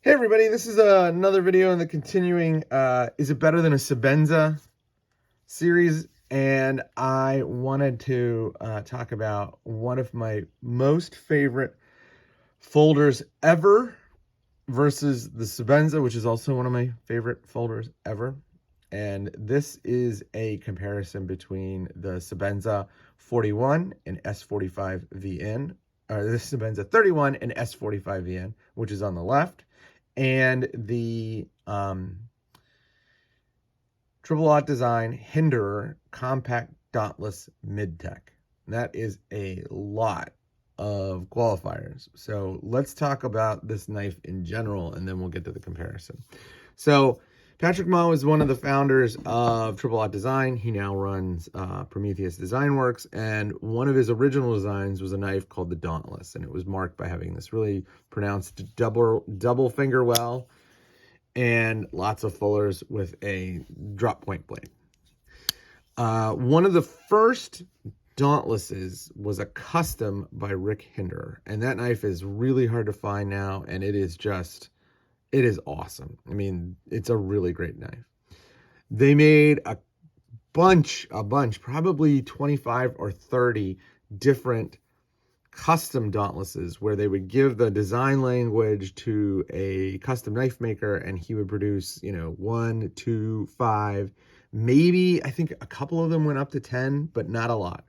Hey everybody, this is another video in the continuing Is It Better Than a Sebenza series, and I wanted to talk about one of my most favorite folders ever versus the Sebenza, which is also one of my favorite folders ever. And this is a comparison between the Sebenza 41 and S45VN, or the Sebenza 31 and S45VN, which is on the left, and the Triple Aught Design Hinderer Compact Dauntless Midtech. That is a lot of qualifiers. So let's talk about this knife in general, and then we'll get to the comparison. So Patrick Moe is one of the founders of Triple Aught Design. He now runs Prometheus Design Works, and one of his original designs was a knife called the Dauntless, and it was marked by having this really pronounced double finger well and lots of fullers with a drop point blade. One of the first Dauntlesses was a custom by Rick Hinderer, and that knife is really hard to find now, and it is awesome. I mean, it's a really great knife. They made a bunch, probably 25 or 30 different custom Dauntlesses where they would give the design language to a custom knife maker, and he would produce, 1, 2, 5, maybe, I think a couple of them went up to 10, but not a lot,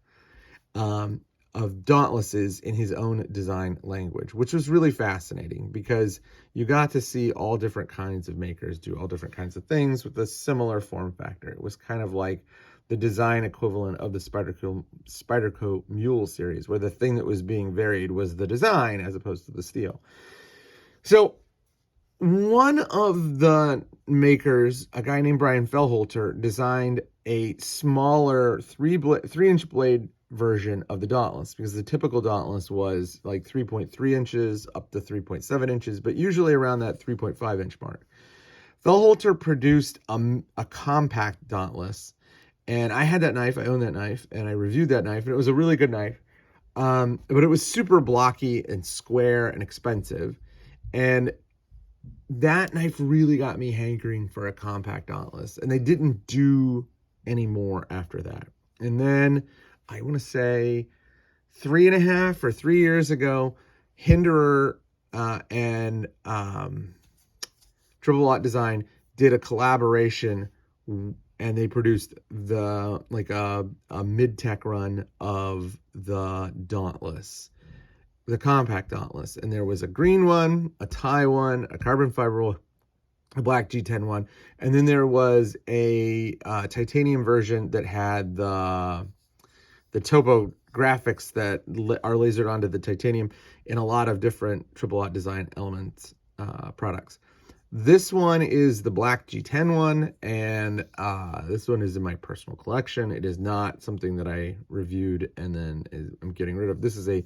of Dauntlesses in his own design language, which was really fascinating because you got to see all different kinds of makers do all different kinds of things with a similar form factor. It was kind of like the design equivalent of the Spyderco Mule series, where the thing that was being varied was the design as opposed to the steel. So one of the makers, a guy named Brian Fellholter, designed a smaller 3-inch blade version of the Dauntless, because the typical Dauntless was like 3.3 inches up to 3.7 inches, but usually around that 3.5 inch mark. Fellholter produced a compact Dauntless, and I had that knife, I own that knife, and I reviewed that knife, and it was a really good knife, but it was super blocky and square and expensive, and that knife really got me hankering for a compact Dauntless, and they didn't do any more after that. And then I want to say 3.5 or 3 years ago, Hinderer and Triple Aught Design did a collaboration, and they produced a mid-tech run of the Dauntless, the compact Dauntless. And there was a green one, a tie one, a carbon fiber, a black G10 one, and then there was a titanium version that had the topographics that are lasered onto the titanium in a lot of different Triple Aught Design elements products. This one is the black G10 one, and this one is in my personal collection. It is not something that I reviewed and then I'm getting rid of. This is a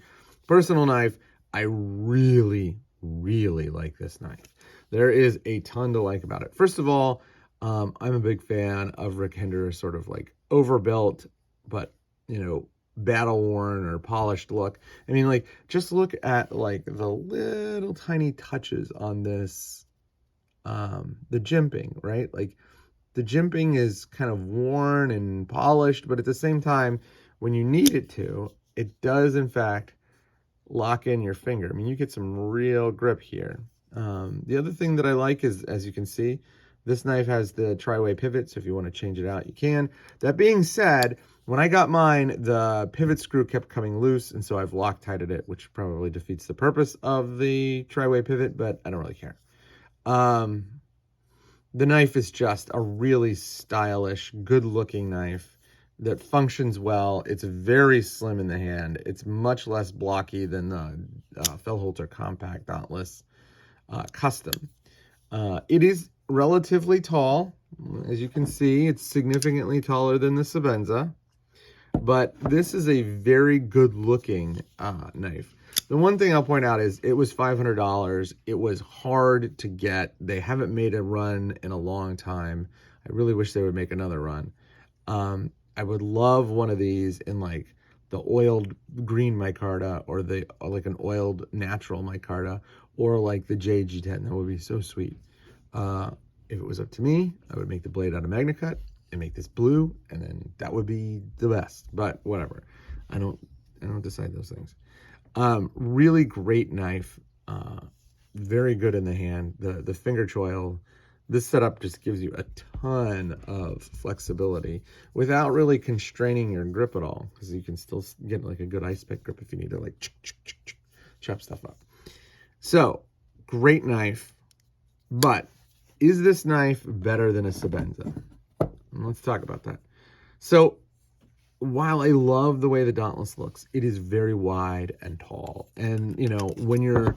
personal knife. I really, really like this knife. There is a ton to like about it. First of all, I'm a big fan of Rick Hinderer's sort of like overbuilt, but battle worn or polished look. I mean, like, just look at like the little tiny touches on this, the jimping, right? Like, the jimping is kind of worn and polished, but at the same time, when you need it to, it does in fact lock in your finger. I mean, you get some real grip here. The other thing that I like is, as you can see, this knife has the tri-way pivot, so if you want to change it out, you can. That being said, when I got mine, the pivot screw kept coming loose, and so I've Loctited it, which probably defeats the purpose of the tri-way pivot, but I don't really care. The knife is just a really stylish, good-looking knife that functions well. It's very slim in the hand. It's much less blocky than the Fellholter Compact Dauntless Custom. It is relatively tall. As you can see, it's significantly taller than the Sebenza, but this is a very good-looking knife. The one thing I'll point out is it was $500. It was hard to get. They haven't made a run in a long time. I really wish they would make another run. I would love one of these in like the oiled green micarta, or like an oiled natural micarta, or like the JG10. That would be so sweet. If it was up to me, I would make the blade out of MagnaCut and make this blue, and then that would be the best. But whatever, I don't decide those things. Really great knife, very good in the hand. The finger choil, this setup just gives you a ton of flexibility without really constraining your grip at all, because you can still get like a good ice pick grip if you need to like chop stuff up. So great knife, but is this knife better than a Sebenza? Let's talk about that. So while I love the way the Dauntless looks, it is very wide and tall. And, you know, when you're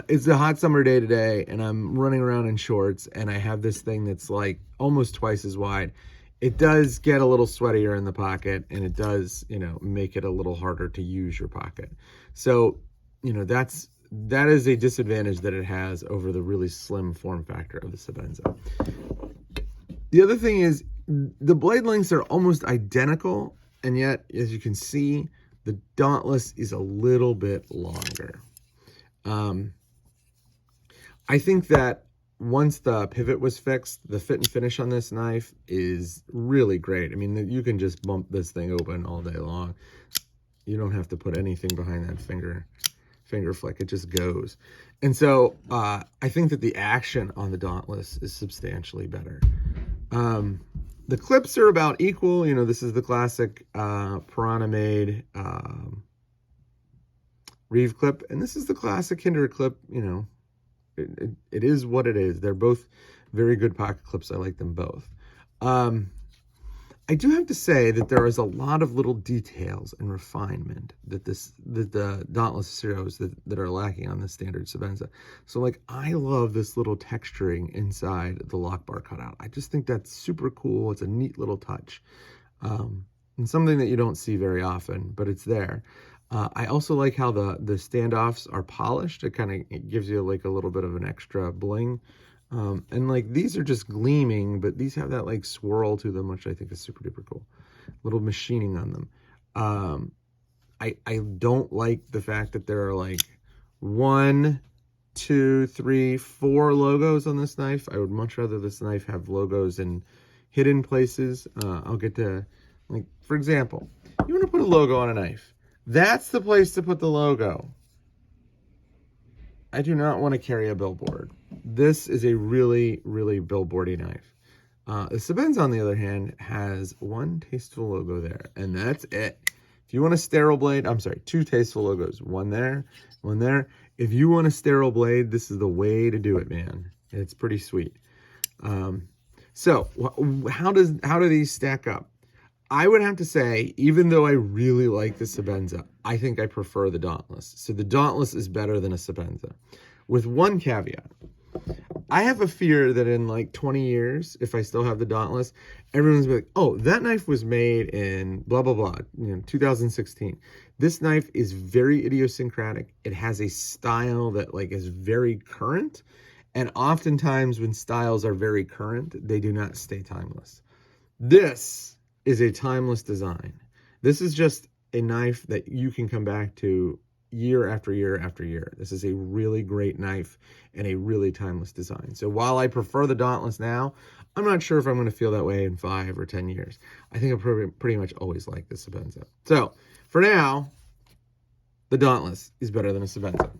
it's a hot summer day today and I'm running around in shorts and I have this thing that's like almost twice as wide, it does get a little sweatier in the pocket, and it does, you know, make it a little harder to use your pocket. So, you know, that is a disadvantage that it has over the really slim form factor of the Sebenza. The other thing is the blade lengths are almost identical, and yet, as you can see, the Dauntless is a little bit longer. I think that once the pivot was fixed, the fit and finish on this knife is really great. I mean, you can just bump this thing open all day long. You don't have to put anything behind that finger flick. It just goes. And so I think that the action on the Dauntless is substantially better. The clips are about equal. You know, this is the classic Piranha made Reeve clip, and this is the classic Hinderer clip. You know, it is what it is. They're both very good pocket clips. I like them both. I do have to say that there is a lot of little details and refinement that the Dauntless shows that are lacking on the standard Sebenza. So like, I love this little texturing inside the lock bar cutout. I just think that's super cool. It's a neat little touch. And something that you don't see very often, but it's there. I also like how the standoffs are polished. It gives you like a little bit of an extra bling. And like, these are just gleaming, but these have that like swirl to them, which I think is super duper cool. Little machining on them. I don't like the fact that there are like 1, 2, 3, 4 logos on this knife. I would much rather this knife have logos in hidden places. I'll get to, like, for example, you want to put a logo on a knife. That's the place to put the logo. I do not want to carry a billboard. This is a really, really billboardy knife. The Sebenza, on the other hand, has one tasteful logo there, and that's it. If you want a sterile blade, I'm sorry, 2 tasteful logos, one there, one there. If you want a sterile blade, this is the way to do it, man. It's pretty sweet. So how do these stack up? I would have to say, even though I really like the Sebenza, I think I prefer the Dauntless. So the Dauntless is better than a Sebenza, with one caveat. I have a fear that in like 20 years, if I still have the Dauntless, everyone's gonna be like, oh, that knife was made in blah, blah, blah, 2016. This knife is very idiosyncratic. It has a style that like is very current. And oftentimes when styles are very current, they do not stay timeless. This is a timeless design. This is just a knife that you can come back to year after year after year. This is a really great knife and a really timeless design. So while I prefer the Dauntless now, I'm not sure if I'm going to feel that way in 5 or 10 years. I think I pretty much always like the Sebenza. So for now, the Dauntless is better than a Sebenza.